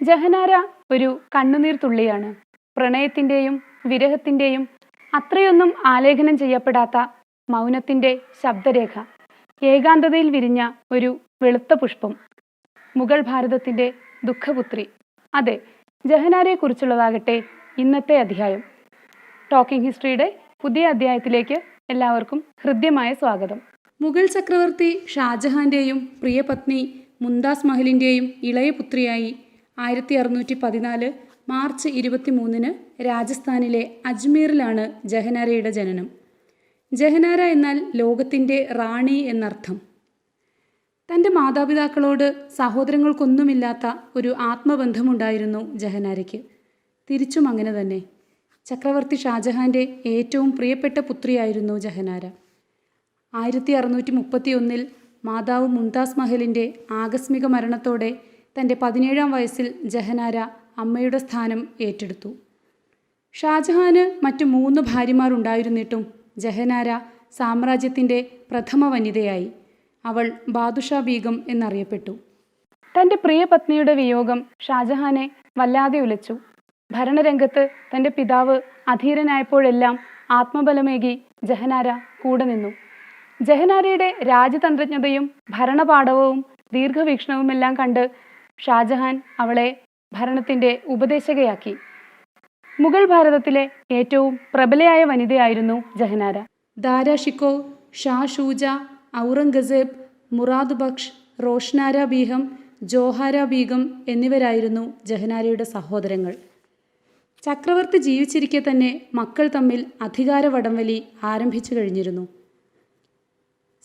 ജഹനാര ഒരു കണ്ണുനീർ തുള്ളിയാണ്. പ്രണയത്തിൻ്റെയും വിരഹത്തിൻ്റെയും അത്രയൊന്നും ആലേഖനം ചെയ്യപ്പെടാത്ത മൗനത്തിൻ്റെ ശബ്ദരേഖ, ഏകാന്തതയിൽ വിരിഞ്ഞ ഒരു വെളുത്ത പുഷ്പം, മുഗൾ ഭാരതത്തിൻ്റെ ദുഃഖപുത്രി. അതെ, ജഹനാരയെക്കുറിച്ചുള്ളതാകട്ടെ ഇന്നത്തെ അധ്യായം. ടോക്കിംഗ് ഹിസ്റ്ററിയുടെ പുതിയ അധ്യായത്തിലേക്ക് എല്ലാവർക്കും ഹൃദ്യമായ സ്വാഗതം. മുഗൾ ചക്രവർത്തി ഷാജഹാൻ്റെയും പ്രിയപത്നി മുംതാസ് മഹലിൻ്റെയും ഇളയ പുത്രിയായി 1614 മാർച്ച് 23 രാജസ്ഥാനിലെ അജ്മീറിലാണ് ജഹനാരയുടെ ജനനം. ജഹനാര എന്നാൽ ലോകത്തിൻ്റെ റാണി എന്നർത്ഥം. തൻ്റെ മാതാപിതാക്കളോട് സഹോദരങ്ങൾക്കൊന്നുമില്ലാത്ത ഒരു ആത്മബന്ധമുണ്ടായിരുന്നു ജഹനാരയ്ക്ക്. തിരിച്ചും അങ്ങനെ തന്നെ. ചക്രവർത്തി ഷാജഹാൻ്റെ ഏറ്റവും പ്രിയപ്പെട്ട പുത്രിയായിരുന്നു ജഹനാര. 1631 മാതാവ് മുംതാസ് മഹലിൻ്റെ ആകസ്മിക മരണത്തോടെ തൻ്റെ 17-ാം വയസ്സിൽ ജഹനാര അമ്മയുടെ സ്ഥാനം ഏറ്റെടുത്തു. ഷാജഹാന് മറ്റു 3 ഭാര്യമാരുണ്ടായിരുന്നിട്ടും ജഹനാര സാമ്രാജ്യത്തിൻ്റെ പ്രഥമ വനിതയായി. അവൾ ബാദുഷാ ബീഗം എന്നറിയപ്പെട്ടു. തൻ്റെ പ്രിയ പത്നിയുടെ വിയോഗം ഷാജഹാനെ വല്ലാതെ ഉലച്ചു. ഭരണരംഗത്ത് തൻ്റെ പിതാവ് അധീരനായപ്പോഴെല്ലാം ആത്മബലമേകി ജഹനാര കൂടെ നിന്നു. ജഹനാരയുടെ രാജതന്ത്രജ്ഞതയും ഭരണപാടവവും ദീർഘവീക്ഷണവുമെല്ലാം കണ്ട് ഷാജഹാൻ അവളെ ഭരണത്തിൻ്റെ ഉപദേശകയാക്കി. മുഗൾ ഭാരതത്തിലെ ഏറ്റവും പ്രബലയായ വനിതയായിരുന്നു ജഹനാര. ദാരാ ഷിക്കോ, ഷാ ഷൂജ, ഔറംഗസേബ്, മുറാദ് ബക്ഷ്, റോഷ്നാര ബീഗം, ജോഹാര ബീഗം എന്നിവരായിരുന്നു ജഹനാരയുടെ സഹോദരങ്ങൾ. ചക്രവർത്തി ജീവിച്ചിരിക്കെ തന്നെ മക്കൾ തമ്മിൽ അധികാര വടംവലി ആരംഭിച്ചു കഴിഞ്ഞിരുന്നു.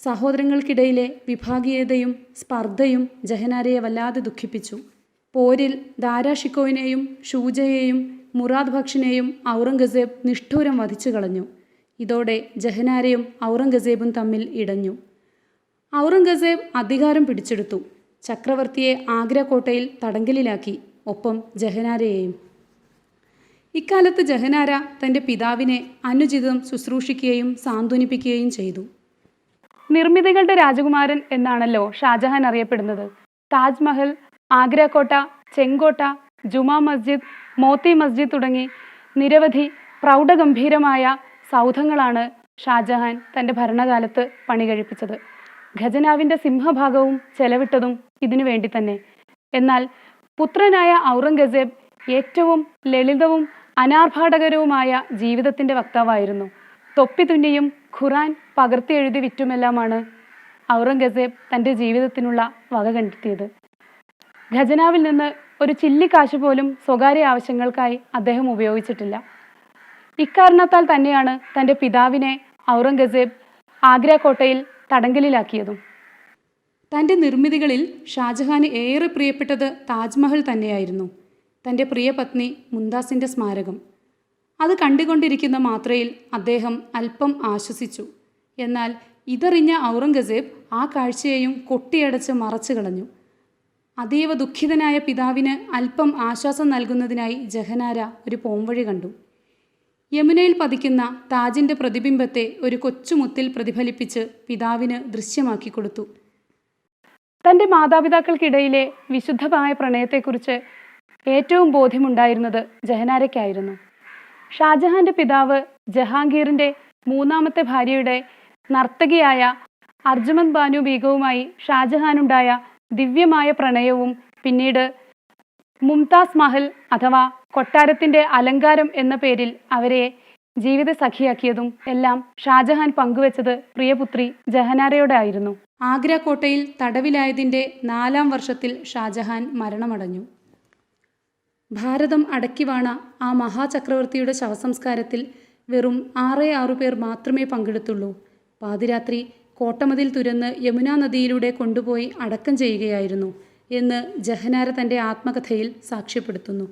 സഹോദരങ്ങൾക്കിടയിലെ വിഭാഗീയതയും സ്പർദ്ധയും ജഹനാരയെ വല്ലാതെ ദുഃഖിപ്പിച്ചു. പോരിൽ ദാരാ ഷിക്കോവിനെയും ഷൂജയെയും മുറാദ് ബക്ഷിനെയും ഔറംഗസേബ് നിഷ്ഠൂരം വധിച്ചു കളഞ്ഞു. ഇതോടെ ജഹനാരയും ഔറംഗസേബും തമ്മിൽ ഇടഞ്ഞു. ഔറംഗസേബ് അധികാരം പിടിച്ചെടുത്തു. ചക്രവർത്തിയെ ആഗ്ര കോട്ടയിൽ തടങ്കലിലാക്കി, ഒപ്പം ജഹനാരയെയും. ഇക്കാലത്ത് ജഹനാര തൻ്റെ പിതാവിനെ അനുചിതം ശുശ്രൂഷിക്കുകയും സാന്ത്വനിപ്പിക്കുകയും ചെയ്തു. നിർമ്മിതികളുടെ രാജകുമാരൻ എന്നാണല്ലോ ഷാജഹാൻ അറിയപ്പെടുന്നത്. താജ്മഹൽ, ആഗ്ര കോട്ട, ചെങ്കോട്ട, ജുമാ മസ്ജിദ്, മോത്തി മസ്ജിദ് തുടങ്ങി നിരവധി പ്രൗഢഗംഭീരമായ സൗധങ്ങളാണ് ഷാജഹാൻ തൻ്റെ ഭരണകാലത്ത് പണികഴിപ്പിച്ചത്. ഖജനാവിൻ്റെ സിംഹഭാഗവും ചെലവിട്ടതും ഇതിനു വേണ്ടി തന്നെ. എന്നാൽ പുത്രനായ ഔറംഗസേബ് ഏറ്റവും ലളിതവും അനാർഭാടകരവുമായ ജീവിതത്തിൻ്റെ വക്താവായിരുന്നു. തൊപ്പി തുന്നിയും ഖുറാൻ പകർത്തിയെഴുതി വിറ്റുമെല്ലാമാണ് ഔറംഗസേബ് തൻ്റെ ജീവിതത്തിനുള്ള വക കണ്ടെത്തിയത്. ഖജനാവിൽ നിന്ന് ഒരു ചില്ലിക്കാശ് പോലും സ്വകാര്യ ആവശ്യങ്ങൾക്കായി അദ്ദേഹം ഉപയോഗിച്ചിട്ടില്ല. ഇക്കാരണത്താൽ തന്നെയാണ് തൻ്റെ പിതാവിനെ ഔറംഗസേബ് ആഗ്ര കോട്ടയിൽ തടങ്കലിലാക്കിയതും. തൻ്റെ നിർമ്മിതികളിൽ ഷാജഹാന് ഏറെ പ്രിയപ്പെട്ടത് താജ്മഹൽ തന്നെയായിരുന്നു. തൻ്റെ പ്രിയപത്നി മുംതാസിൻ്റെ സ്മാരകം. അത് കണ്ടുകൊണ്ടിരിക്കുന്ന മാത്രയിൽ അദ്ദേഹം അല്പം ആശ്വസിച്ചു. എന്നാൽ ഇതറിഞ്ഞ ഔറംഗസേബ് ആ കാഴ്ചയെയും കൊട്ടിയടച്ച് മറച്ചു കളഞ്ഞു. അതീവ ദുഃഖിതനായ പിതാവിന് അല്പം ആശ്വാസം നൽകുന്നതിനായി ജഹനാര ഒരു പോംവഴി കണ്ടു. യമുനയിൽ പതിക്കുന്ന താജിൻ്റെ പ്രതിബിംബത്തെ ഒരു കൊച്ചുമുത്തിൽ പ്രതിഫലിപ്പിച്ച് പിതാവിന് ദൃശ്യമാക്കി കൊടുത്തു. തൻ്റെ മാതാപിതാക്കൾക്കിടയിലെ വിശുദ്ധമായ പ്രണയത്തെക്കുറിച്ച് ഏറ്റവും ബോധ്യമുണ്ടായിരുന്നത് ജഹനാരയ്ക്കായിരുന്നു. ഷാജഹാൻ്റെ പിതാവ് ജഹാംഗീറിൻ്റെ 3ാമത്തെ ഭാര്യയുടെ നർത്തകിയായ അർജുമന്ദ് ബാനു ബീഗവുമായി ഷാജഹാനുണ്ടായ ദിവ്യമായ പ്രണയവും പിന്നീട് മുംതാസ് മഹൽ അഥവാ കൊട്ടാരത്തിൻ്റെ അലങ്കാരം എന്ന പേരിൽ അവരെ ജീവിത സഖിയാക്കിയതും എല്ലാം ഷാജഹാൻ പങ്കുവച്ചത് പ്രിയപുത്രി ജഹനാരയോടെ ആയിരുന്നു. ആഗ്ര കോട്ടയിൽ തടവിലായതിൻ്റെ 4ാം വർഷത്തിൽ ഷാജഹാൻ മരണമടഞ്ഞു. ഭാരതം അടക്കിവാണ ആ മഹാചക്രവർത്തിയുടെ ശവസംസ്കാരത്തിൽ വെറും 6 പേർ മാത്രമേ പങ്കെടുത്തുള്ളൂ. പാതിരാത്രി കോട്ടമതിൽ തുരന്ന് യമുനാ നദിയിലൂടെ കൊണ്ടുപോയി അടക്കം ചെയ്യുകയായിരുന്നു എന്ന് ജഹനാര തൻ്റെ ആത്മകഥയിൽ സാക്ഷ്യപ്പെടുത്തുന്നു.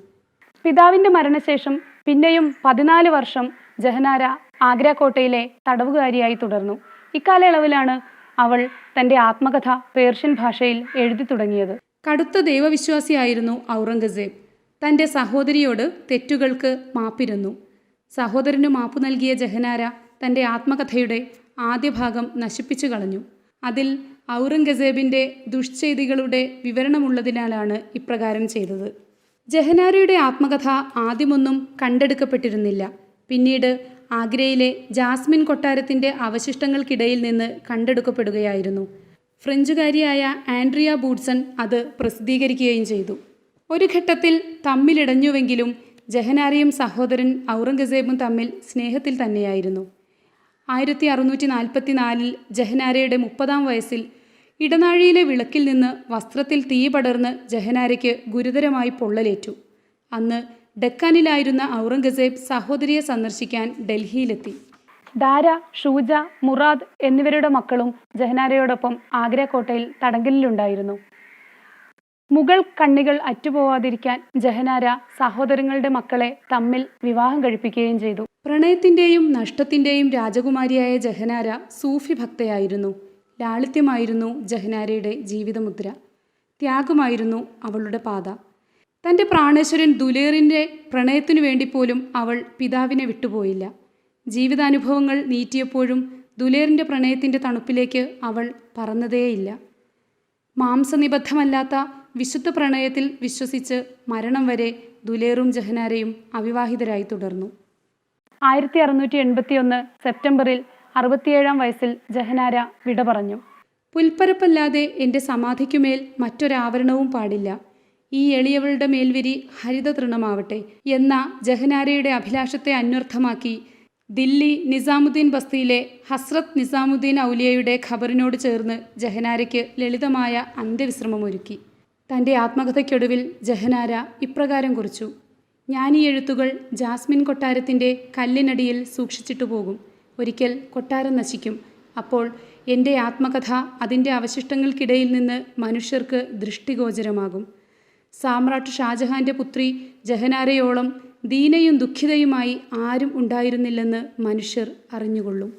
പിതാവിൻ്റെ മരണശേഷം പിന്നെയും 14 വർഷം ജഹനാര ആഗ്ര കോട്ടയിലെ തടവുകാരിയായി തുടർന്നു. ഇക്കാലയളവിലാണ് അവൾ തൻ്റെ ആത്മകഥ പേർഷ്യൻ ഭാഷയിൽ എഴുതി തുടങ്ങിയത്. കടുത്ത ദൈവവിശ്വാസിയായിരുന്നു ഔറംഗസേബ്. തൻ്റെ സഹോദരിയോട് തെറ്റുകൾക്ക് മാപ്പിരുന്നു. സഹോദരന് മാപ്പു നൽകിയ ജഹനാര തൻ്റെ ആത്മകഥയുടെ ആദ്യ ഭാഗം നശിപ്പിച്ചു കളഞ്ഞു. അതിൽ ഔറംഗസേബിൻ്റെ ദുഷ്ചെയ്തികളുടെ വിവരണമുള്ളതിനാലാണ് ഇപ്രകാരം ചെയ്തത്. ജഹനാരയുടെ ആത്മകഥ ആദ്യമൊന്നും കണ്ടെടുക്കപ്പെട്ടിരുന്നില്ല. പിന്നീട് ആഗ്രയിലെ ജാസ്മിൻ കൊട്ടാരത്തിൻ്റെ അവശിഷ്ടങ്ങൾക്കിടയിൽ നിന്ന് കണ്ടെടുക്കപ്പെടുകയായിരുന്നു. ഫ്രഞ്ചുകാരിയായ ആൻഡ്രിയ ബൂഡ്സൺ അത് പ്രസിദ്ധീകരിക്കുകയും ചെയ്തു. ഒരു ഘട്ടത്തിൽ തമ്മിലിടഞ്ഞുവെങ്കിലും ജഹനാരയും സഹോദരൻ ഔറംഗസേബും തമ്മിൽ സ്നേഹത്തിൽ തന്നെയായിരുന്നു. 1644 ജഹനാരയുടെ 30-ാം വയസ്സിൽ ഇടനാഴിയിലെ വിളക്കിൽ നിന്ന് വസ്ത്രത്തിൽ തീ പടർന്ന് ജഹനാരയ്ക്ക് ഗുരുതരമായി പൊള്ളലേറ്റു. അന്ന് ഡെക്കാനിലായിരുന്ന ഔറംഗസേബ് സഹോദരിയെ സന്ദർശിക്കാൻ ഡൽഹിയിലെത്തി. ദാര, ഷൂജ, മുറാദ് എന്നിവരുടെ മക്കളും ജഹനാരയോടൊപ്പം ആഗ്ര കോട്ടയിൽ തടങ്കലിലുണ്ടായിരുന്നു. മുഗൾ കണ്ണികൾ അറ്റുപോവാതിരിക്കാൻ ജഹനാര സഹോദരങ്ങളുടെ മക്കളെ തമ്മിൽ വിവാഹം കഴിപ്പിക്കുകയും ചെയ്തു. പ്രണയത്തിൻ്റെയും നഷ്ടത്തിൻ്റെയും രാജകുമാരിയായ ജഹനാര സൂഫി ഭക്തയായിരുന്നു. ലാളിത്യമായിരുന്നു ജഹനാരയുടെ ജീവിതമുദ്ര. ത്യാഗമായിരുന്നു അവളുടെ പാത. തൻ്റെ പ്രാണേശ്വരൻ ദുലേറിൻ്റെ പ്രണയത്തിനു വേണ്ടി പോലും അവൾ പിതാവിനെ വിട്ടുപോയില്ല. ജീവിതാനുഭവങ്ങൾ നീറ്റിയപ്പോഴും ദുലേറിൻ്റെ പ്രണയത്തിൻ്റെ തണുപ്പിലേക്ക് അവൾ പറന്നതേയില്ല. മാംസനിബദ്ധമല്ലാത്ത വിശുദ്ധ പ്രണയത്തിൽ വിശ്വസിച്ച് മരണം വരെ ദുലേറും ജഹനാരയും അവിവാഹിതരായി തുടർന്നു. 1681 സെപ്റ്റംബറിൽ 67-ാം വയസ്സിൽ ജഹനാര വിട പറഞ്ഞു. പുൽപ്പരപ്പല്ലാതെ എൻ്റെ സമാധിക്കുമേൽ മറ്റൊരാവരണവും പാടില്ല. ഈ എളിയവളുടെ മേൽവിരി ഹരിത തൃണമാവട്ടെ എന്ന ജഹനാരയുടെ അഭിലാഷത്തെ അന്വർത്ഥമാക്കി ദില്ലി നിസാമുദ്ദീൻ ബസ്തിയിലെ ഹസ്രത്ത് നിസാമുദ്ദീൻ ഔലിയയുടെ ഖബറിനോട് ചേർന്ന് ജഹനാരയ്ക്ക് ലളിതമായ അന്ത്യവിശ്രമമൊരുക്കി. തൻ്റെ ആത്മകഥയ്ക്കൊടുവിൽ ജഹനാര ഇപ്രകാരം കുറിച്ചു: ഞാൻ ഈ എഴുത്തുകൾ ജാസ്മിൻ കൊട്ടാരത്തിൻ്റെ കല്ലിനടിയിൽ സൂക്ഷിച്ചിട്ടു പോകും. ഒരിക്കൽ കൊട്ടാരം നശിക്കും. അപ്പോൾ എൻ്റെ ആത്മകഥ അതിൻ്റെ അവശിഷ്ടങ്ങൾക്കിടയിൽ നിന്ന് മനുഷ്യർക്ക് ദൃഷ്ടിഗോചരമാകും. സാമ്രാട്ട് ഷാജഹാൻ്റെ പുത്രി ജഹനാരയോളം ദീനയും ദുഃഖിതയുമായി ആരും ഉണ്ടായിരുന്നില്ലെന്ന് മനുഷ്യർ അറിഞ്ഞുകൊള്ളും.